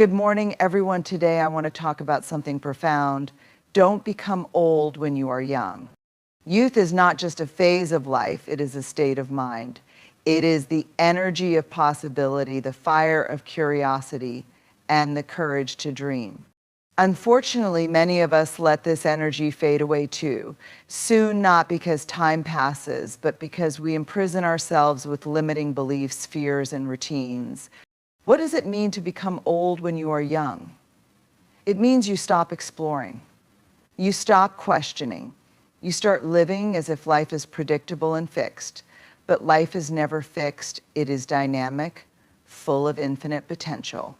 Good morning, everyone. Today I want to talk about something profound. Don't become old when you are young. Youth is not just a phase of life, it is a state of mind. It is the energy of possibility, the fire of curiosity, and the courage to dream. Unfortunately, many of us let this energy fade away too. Soon, not because time passes, but because we imprison ourselves with limiting beliefs, fears, and routines. What does it mean to become old when you are young? It means you stop exploring. You stop questioning. You start living as if life is predictable and fixed. But life is never fixed. It is dynamic, full of infinite potential.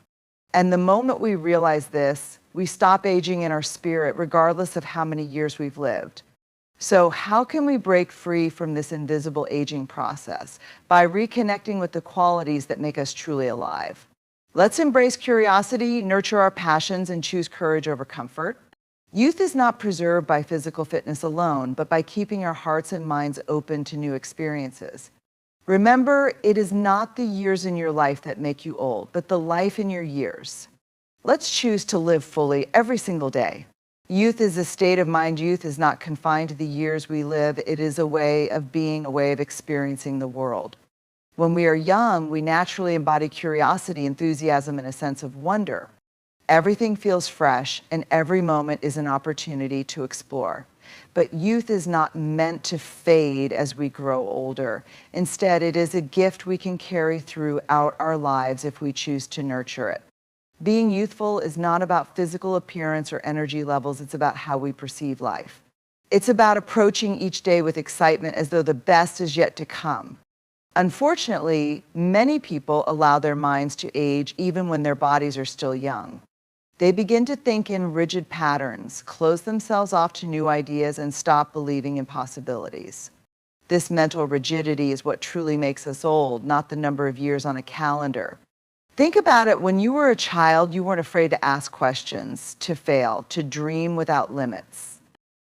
And the moment we realize this, we stop aging in our spirit, regardless of how many years we've lived. So how can we break free from this invisible aging process? By reconnecting with the qualities that make us truly alive. Let's embrace curiosity, nurture our passions, and choose courage over comfort. Youth is not preserved by physical fitness alone, but by keeping our hearts and minds open to new experiences. Remember, it is not the years in your life that make you old, but the life in your years. Let's choose to live fully every single day. Youth is a state of mind. Youth is not confined to the years we live. It is a way of being, a way of experiencing the world. When we are young, we naturally embody curiosity, enthusiasm, and a sense of wonder. Everything feels fresh, and every moment is an opportunity to explore. But youth is not meant to fade as we grow older. Instead, it is a gift we can carry throughout our lives if we choose to nurture it. Being youthful is not about physical appearance or energy levels, it's about how we perceive life. It's about approaching each day with excitement as though the best is yet to come. Unfortunately, many people allow their minds to age even when their bodies are still young. They begin to think in rigid patterns, close themselves off to new ideas, and stop believing in possibilities. This mental rigidity is what truly makes us old, not the number of years on a calendar. Think about it. When you were a child, you weren't afraid to ask questions, to fail, to dream without limits.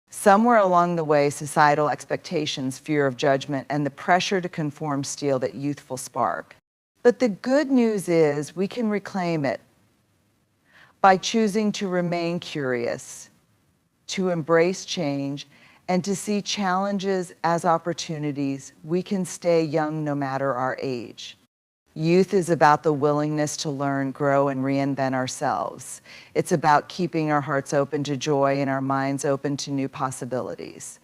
Somewhere along the way, societal expectations, fear of judgment, and the pressure to conform steal that youthful spark. But the good news is we can reclaim it by choosing to remain curious, to embrace change, and to see challenges as opportunities. We can stay young no matter our age. Youth is about the willingness to learn, grow, and reinvent ourselves. It's about keeping our hearts open to joy and our minds open to new possibilities.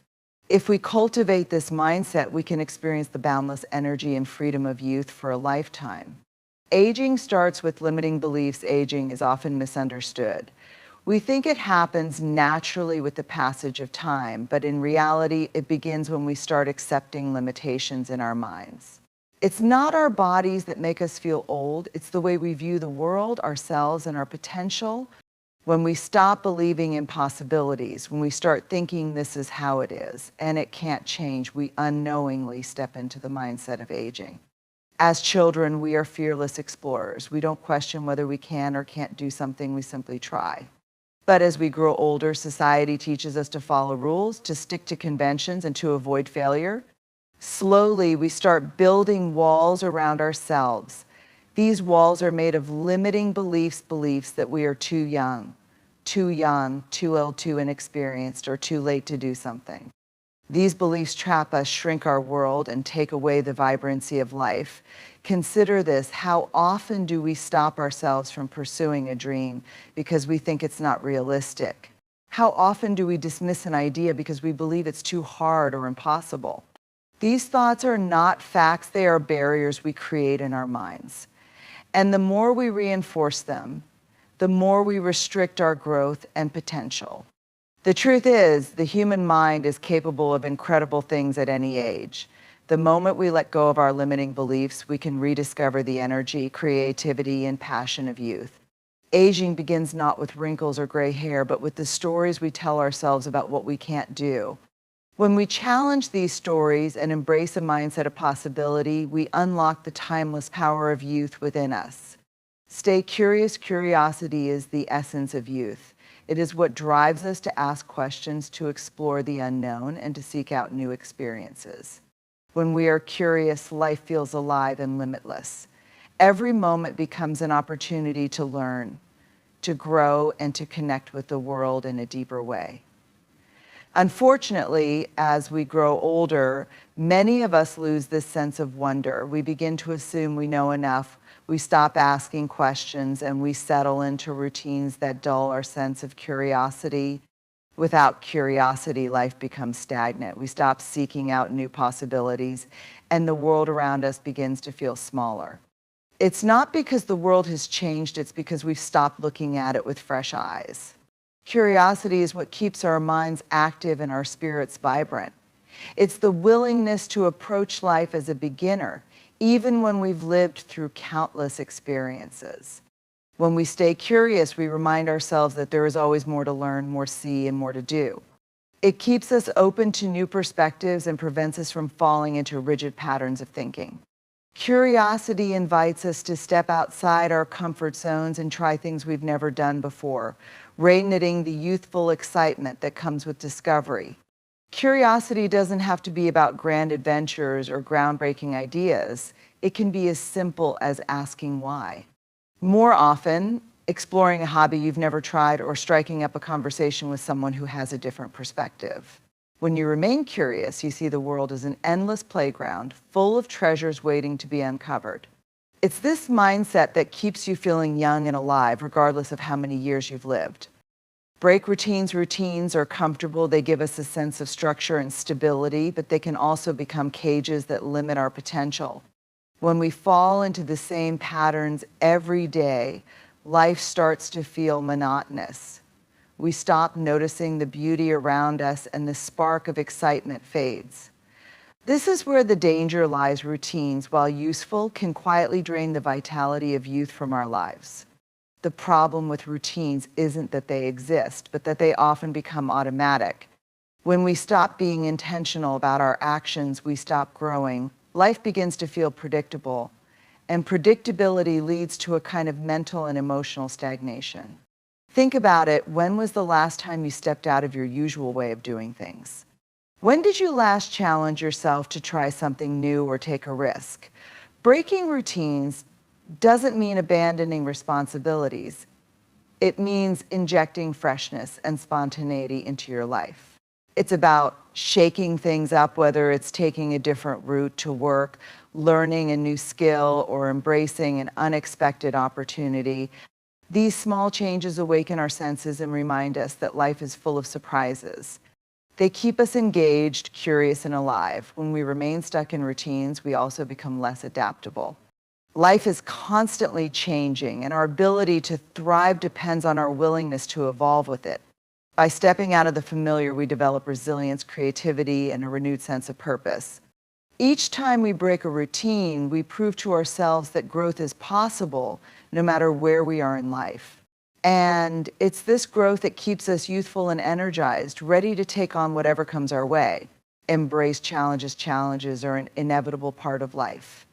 If we cultivate this mindset, we can experience the boundless energy and freedom of youth for a lifetime. Aging starts with limiting beliefs. Aging is often misunderstood. We think it happens naturally with the passage of time, but in reality, it begins when we start accepting limitations in our minds. It's not our bodies that make us feel old. It's the way we view the world, ourselves, and our potential. When we stop believing in possibilities, when we start thinking this is how it is and it can't change, we unknowingly step into the mindset of aging. As children, we are fearless explorers. We don't question whether we can or can't do something. We simply try. But as we grow older, society teaches us to follow rules, to stick to conventions, and to avoid failure. Slowly, we start building walls around ourselves. These walls are made of limiting beliefs that we are too young, too old, too inexperienced, or too late to do something. These beliefs trap us, shrink our world, and take away the vibrancy of life. Consider this: how often do we stop ourselves from pursuing a dream because we think it's not realistic? How often do we dismiss an idea because we believe it's too hard or impossible? These thoughts are not facts, they are barriers we create in our minds. And the more we reinforce them, the more we restrict our growth and potential. The truth is, the human mind is capable of incredible things at any age. The moment we let go of our limiting beliefs, we can rediscover the energy, creativity, and passion of youth. Aging begins not with wrinkles or gray hair, but with the stories we tell ourselves about what we can't do. When we challenge these stories and embrace a mindset of possibility, we unlock the timeless power of youth within us. Stay curious. Curiosity is the essence of youth. It is what drives us to ask questions, to explore the unknown, and to seek out new experiences. When we are curious, life feels alive and limitless. Every moment becomes an opportunity to learn, to grow and to connect with the world in a deeper way. Unfortunately, as we grow older, many of us lose this sense of wonder. We begin to assume we know enough. We stop asking questions and we settle into routines that dull our sense of curiosity. Without curiosity, life becomes stagnant. We stop seeking out new possibilities, and the world around us begins to feel smaller. It's not because the world has changed, it's because we've stopped looking at it with fresh eyes. Curiosity is what keeps our minds active and our spirits vibrant. It's the willingness to approach life as a beginner, even when we've lived through countless experiences. When we stay curious, we remind ourselves that there is always more to learn, more to see, and more to do. It keeps us open to new perspectives and prevents us from falling into rigid patterns of thinking. Curiosity invites us to step outside our comfort zones and try things we've never done before, reigniting the youthful excitement that comes with discovery. Curiosity doesn't have to be about grand adventures or groundbreaking ideas. It can be as simple as asking why. More often, exploring a hobby you've never tried or striking up a conversation with someone who has a different perspective. When you remain curious, you see the world as an endless playground full of treasures waiting to be uncovered. It's this mindset that keeps you feeling young and alive, regardless of how many years you've lived. Break routines. Routines are comfortable. They give us a sense of structure and stability, but they can also become cages that limit our potential. When we fall into the same patterns every day, life starts to feel monotonous. We stop noticing the beauty around us and the spark of excitement fades. This is where the danger lies. Routines, while useful, can quietly drain the vitality of youth from our lives. The problem with routines isn't that they exist, but that they often become automatic. When we stop being intentional about our actions, we stop growing. Life begins to feel predictable, and predictability leads to a kind of mental and emotional stagnation. Think about it. When was the last time you stepped out of your usual way of doing things? When did you last challenge yourself to try something new or take a risk? Breaking routines doesn't mean abandoning responsibilities. It means injecting freshness and spontaneity into your life. It's about shaking things up, whether it's taking a different route to work, learning a new skill, or embracing an unexpected opportunity. These small changes awaken our senses and remind us that life is full of surprises. They keep us engaged, curious, and alive. When we remain stuck in routines, we also become less adaptable. Life is constantly changing, and our ability to thrive depends on our willingness to evolve with it. By stepping out of the familiar, we develop resilience, creativity, and a renewed sense of purpose. Each time we break a routine, we prove to ourselves that growth is possible no matter where we are in life. And it's this growth that keeps us youthful and energized, ready to take on whatever comes our way. Embrace challenges. Challenges are an inevitable part of life.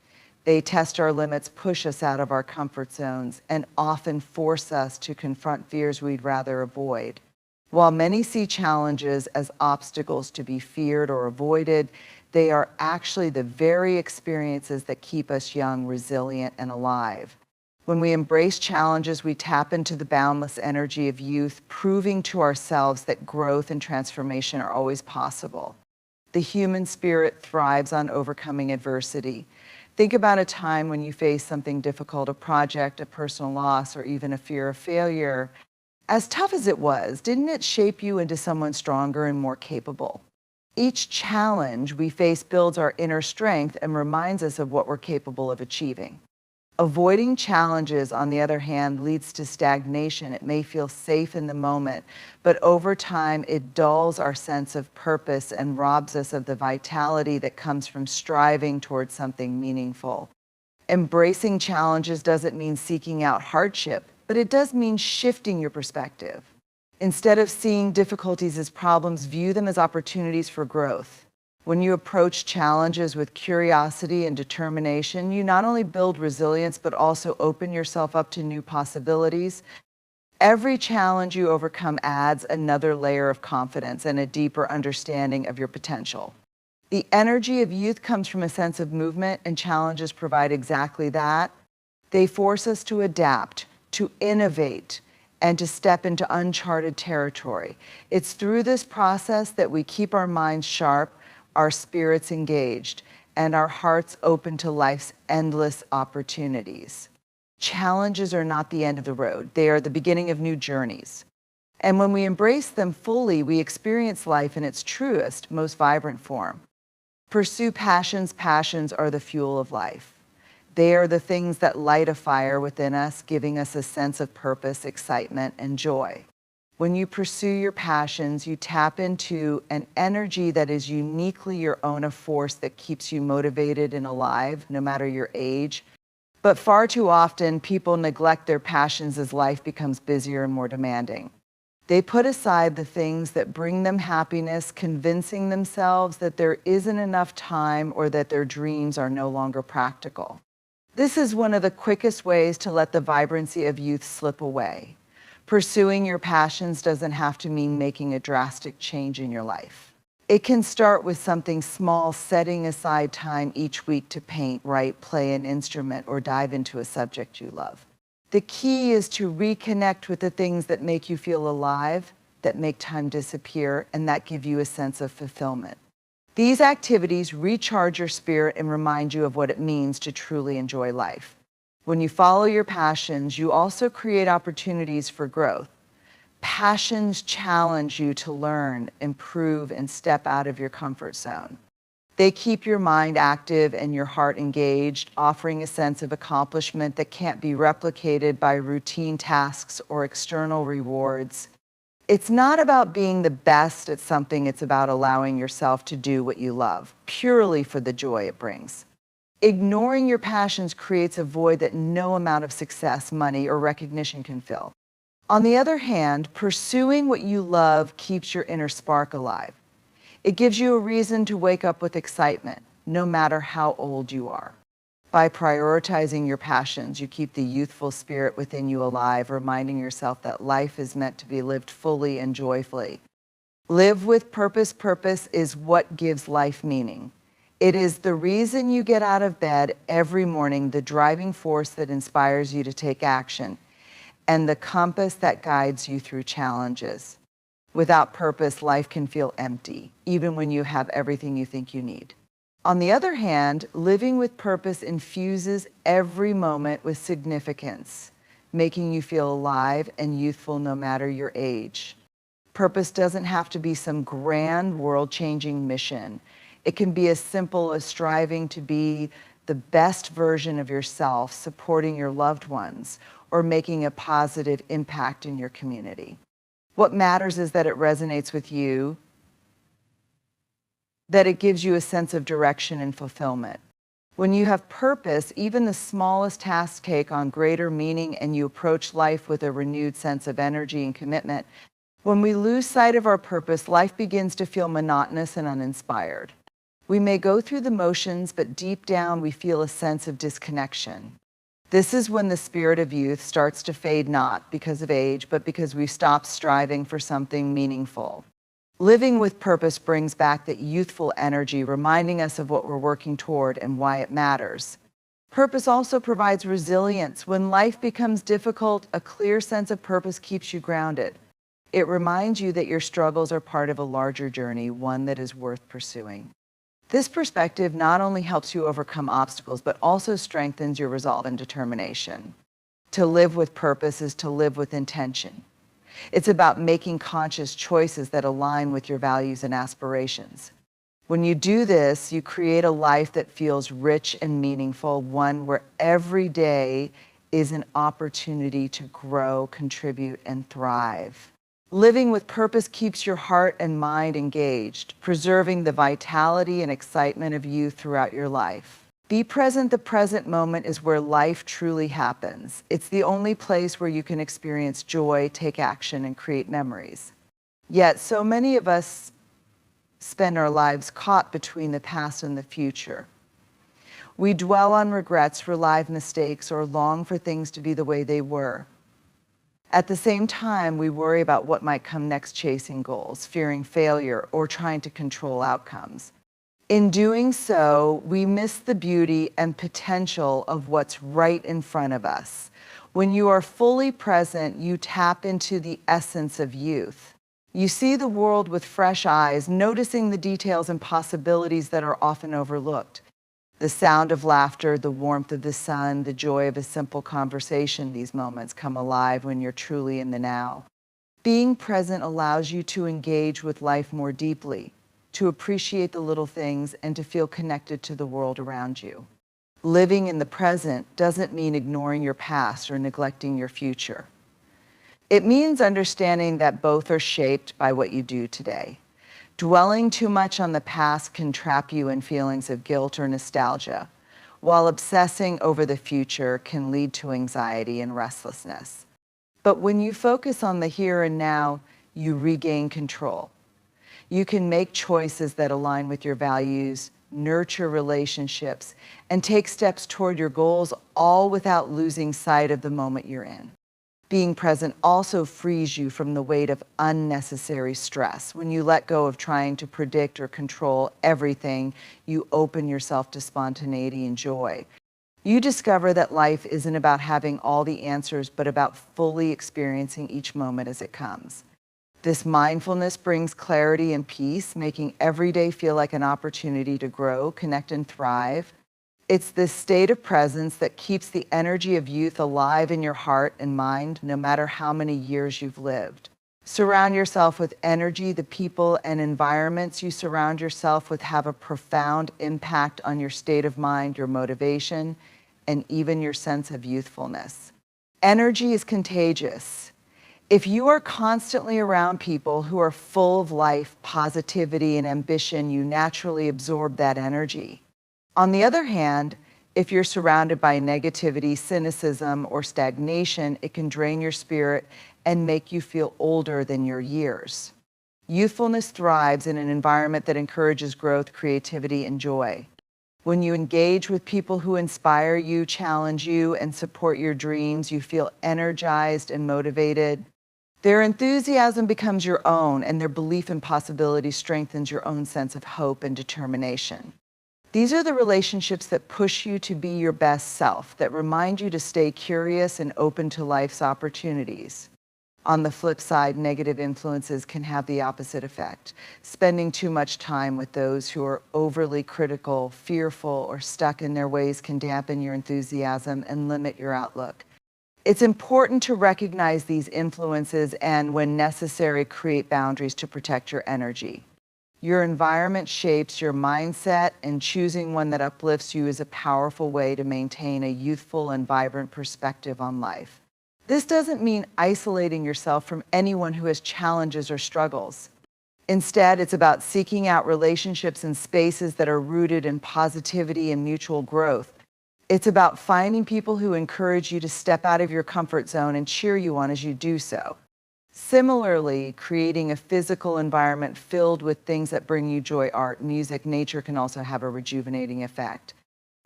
They test our limits, push us out of our comfort zones, and often force us to confront fears we'd rather avoid. While many see challenges as obstacles to be feared or avoided, they are actually the very experiences that keep us young, resilient, and alive. When we embrace challenges, we tap into the boundless energy of youth, proving to ourselves that growth and transformation are always possible. The human spirit thrives on overcoming adversity. Think about a time when you faced something difficult, a project, a personal loss, or even a fear of failure. As tough as it was, didn't it shape you into someone stronger and more capable? Each challenge we face builds our inner strength and reminds us of what we're capable of achieving. Avoiding challenges, on the other hand, leads to stagnation. It may feel safe in the moment, but over time it dulls our sense of purpose and robs us of the vitality that comes from striving towards something meaningful. Embracing challenges doesn't mean seeking out hardship, but it does mean shifting your perspective. Instead of seeing difficulties as problems, view them as opportunities for growth. When you approach challenges with curiosity and determination, you not only build resilience, but also open yourself up to new possibilities. Every challenge you overcome adds another layer of confidence and a deeper understanding of your potential. The energy of youth comes from a sense of movement, and challenges provide exactly that. They force us to adapt, to innovate, and to step into uncharted territory. It's through this process that we keep our minds sharp, our spirits engaged, and our hearts open to life's endless opportunities. Challenges are not the end of the road. They are the beginning of new journeys. And when we embrace them fully, we experience life in its truest, most vibrant form. Pursue passions. Passions are the fuel of life. They are the things that light a fire within us, giving us a sense of purpose, excitement, and joy. When you pursue your passions, you tap into an energy that is uniquely your own, a force that keeps you motivated and alive, no matter your age. But far too often, people neglect their passions as life becomes busier and more demanding. They put aside the things that bring them happiness, convincing themselves that there isn't enough time or that their dreams are no longer practical. This is one of the quickest ways to let the vibrancy of youth slip away. Pursuing your passions doesn't have to mean making a drastic change in your life. It can start with something small, setting aside time each week to paint, write, play an instrument, or dive into a subject you love. The key is to reconnect with the things that make you feel alive, that make time disappear, and that give you a sense of fulfillment. These activities recharge your spirit and remind you of what it means to truly enjoy life. When you follow your passions, you also create opportunities for growth. Passions challenge you to learn, improve, and step out of your comfort zone. They keep your mind active and your heart engaged, offering a sense of accomplishment that can't be replicated by routine tasks or external rewards. It's not about being the best at something, it's about allowing yourself to do what you love, purely for the joy it brings. Ignoring your passions creates a void that no amount of success, money, or recognition can fill. On the other hand, pursuing what you love keeps your inner spark alive. It gives you a reason to wake up with excitement, no matter how old you are. By prioritizing your passions, you keep the youthful spirit within you alive, reminding yourself that life is meant to be lived fully and joyfully. Live with purpose. Purpose is what gives life meaning. It is the reason you get out of bed every morning, the driving force that inspires you to take action, and the compass that guides you through challenges. Without purpose, life can feel empty, even when you have everything you think you need. On the other hand, living with purpose infuses every moment with significance, making you feel alive and youthful no matter your age. Purpose doesn't have to be some grand, world-changing mission. It can be as simple as striving to be the best version of yourself, supporting your loved ones, or making a positive impact in your community. What matters is that it resonates with you, that it gives you a sense of direction and fulfillment. When you have purpose, even the smallest tasks take on greater meaning and you approach life with a renewed sense of energy and commitment. When we lose sight of our purpose, life begins to feel monotonous and uninspired. We may go through the motions, but deep down we feel a sense of disconnection. This is when the spirit of youth starts to fade, not because of age, but because we stop striving for something meaningful. Living with purpose brings back that youthful energy, reminding us of what we're working toward and why it matters. Purpose also provides resilience. When life becomes difficult, a clear sense of purpose keeps you grounded. It reminds you that your struggles are part of a larger journey, one that is worth pursuing. This perspective not only helps you overcome obstacles, but also strengthens your resolve and determination. To live with purpose is to live with intention. It's about making conscious choices that align with your values and aspirations. When you do this, you create a life that feels rich and meaningful, one where every day is an opportunity to grow, contribute, and thrive. Living with purpose keeps your heart and mind engaged, preserving the vitality and excitement of youth throughout your life. Be present. The present moment is where life truly happens. It's the only place where you can experience joy, take action, and create memories. Yet, so many of us spend our lives caught between the past and the future. We dwell on regrets, relive mistakes, or long for things to be the way they were. At the same time, we worry about what might come next, chasing goals, fearing failure, or trying to control outcomes. In doing so, we miss the beauty and potential of what's right in front of us. When you are fully present, you tap into the essence of youth. You see the world with fresh eyes, noticing the details and possibilities that are often overlooked. The sound of laughter, the warmth of the sun, the joy of a simple conversation, these moments come alive when you're truly in the now. Being present allows you to engage with life more deeply, to appreciate the little things, and to feel connected to the world around you. Living in the present doesn't mean ignoring your past or neglecting your future. It means understanding that both are shaped by what you do today. Dwelling too much on the past can trap you in feelings of guilt or nostalgia, while obsessing over the future can lead to anxiety and restlessness. But when you focus on the here and now, you regain control. You can make choices that align with your values, nurture relationships, and take steps toward your goals, all without losing sight of the moment you're in. Being present also frees you from the weight of unnecessary stress. When you let go of trying to predict or control everything, you open yourself to spontaneity and joy. You discover that life isn't about having all the answers, but about fully experiencing each moment as it comes. This mindfulness brings clarity and peace, making every day feel like an opportunity to grow, connect, and thrive. It's this state of presence that keeps the energy of youth alive in your heart and mind, no matter how many years you've lived. Surround yourself with energy. The people and environments you surround yourself with have a profound impact on your state of mind, your motivation, and even your sense of youthfulness. Energy is contagious. If you are constantly around people who are full of life, positivity, and ambition, you naturally absorb that energy. On the other hand, if you're surrounded by negativity, cynicism, or stagnation, it can drain your spirit and make you feel older than your years. Youthfulness thrives in an environment that encourages growth, creativity, and joy. When you engage with people who inspire you, challenge you, and support your dreams, you feel energized and motivated. Their enthusiasm becomes your own, and their belief in possibility strengthens your own sense of hope and determination. These are the relationships that push you to be your best self, that remind you to stay curious and open to life's opportunities. On the flip side, negative influences can have the opposite effect. Spending too much time with those who are overly critical, fearful, or stuck in their ways can dampen your enthusiasm and limit your outlook. It's important to recognize these influences and, when necessary, create boundaries to protect your energy. Your environment shapes your mindset, and choosing one that uplifts you is a powerful way to maintain a youthful and vibrant perspective on life. This doesn't mean isolating yourself from anyone who has challenges or struggles. Instead, it's about seeking out relationships and spaces that are rooted in positivity and mutual growth. It's about finding people who encourage you to step out of your comfort zone and cheer you on as you do so. Similarly, creating a physical environment filled with things that bring you joy, art, music, nature can also have a rejuvenating effect.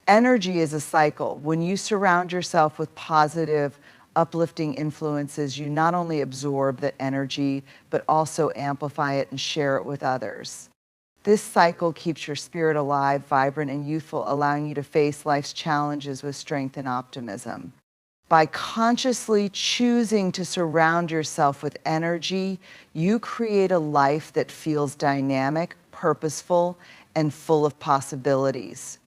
Energy is a cycle. When you surround yourself with positive, uplifting influences, you not only absorb that energy, but also amplify it and share it with others. This cycle keeps your spirit alive, vibrant, and youthful, allowing you to face life's challenges with strength and optimism. By consciously choosing to surround yourself with energy, you create a life that feels dynamic, purposeful, and full of possibilities.